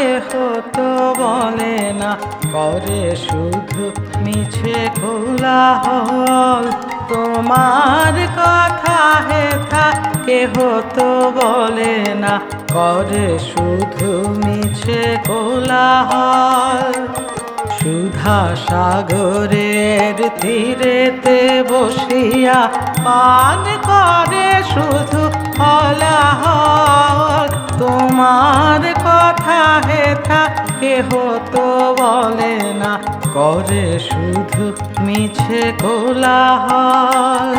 কেহ তো বলে না, করে শুধু মিছে কোলাহল। তোমার কথা হেথা কেহ তো বলে না, করে শুধু মিছে কোলাহল। সুধা সাগরের তীরেতে বসিয়া পান করে শুধু হলাহল। তোমার কথা হেথা কেহ তো বলে না, করে শুধু মিছে কোলাহল।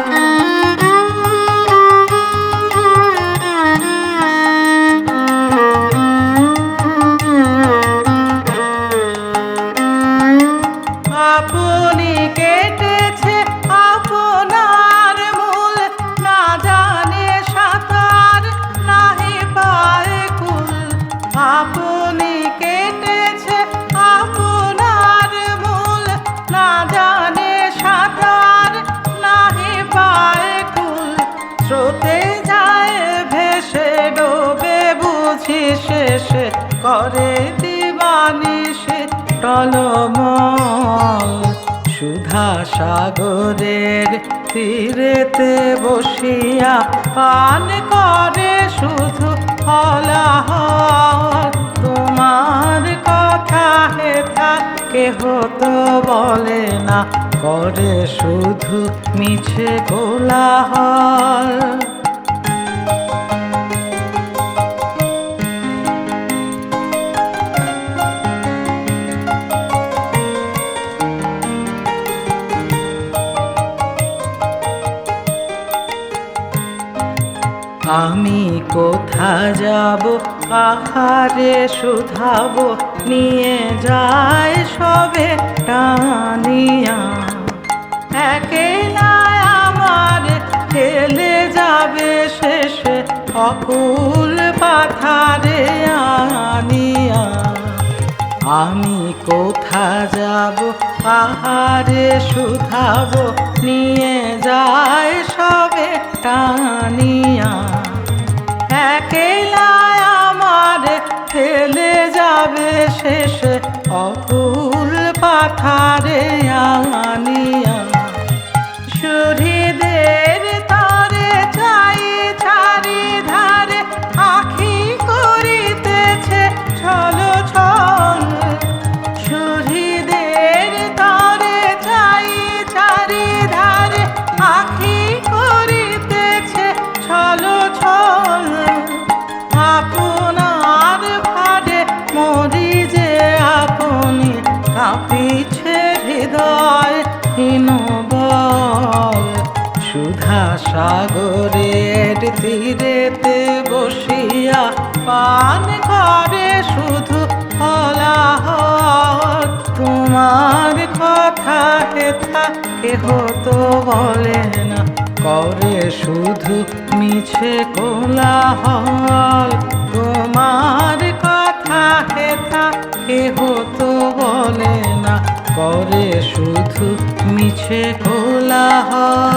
আপনি কেটেছে আপনার মূল, না জানে সাঁতার নাহি পায় কুল। আপনি কেটেছে আপনার মূল, না জানে সাঁতার নাহি পায় কুল। স্রোতে যায় ভেসে ডোবে বুঝি শেষে, করে দিবানিশি টলমল। সুধা সাগরের তীরেতে বসিয়া পান করে শুধু হলাহল। তোমার কথা হেথা কেহ তো বলে না, করে শুধু মিছে কোলাহল। আমি কোথা যাব আহারে শুধাবো, নিয়ে যায় সবে টানিয়া। একেলা আমার ফেলে যাবে শেষে অকুল পাথারে আনিয়া। আমি কোথা যাব আহারে শুধাবো, নিয়ে যায় সবে টানিয়া। একেলা আমার ফেলে যাবে শেষে অকুল পাথারে আনিয়া। সুহৃদের তরে চাই চারিধারে, আখি করিতেছে ছল ছল। সুহৃদের তরে চাই চারিধারে, আখি করিতেছে ছল ছল। আপনার ভারে মরি যে আপনি, কাঁপিছে হৃদয় হীনবল। সুধা সাগরের তীরেতে বসিয়া পান করে শুধু হলাহল। তোমার কথা হেথা কেহ তো বলে না, করে শুধু মিছে কোলাহল। তোমার কথা হেথা কেহ তো বলে না, করে শুধু মিছে কোলাহল।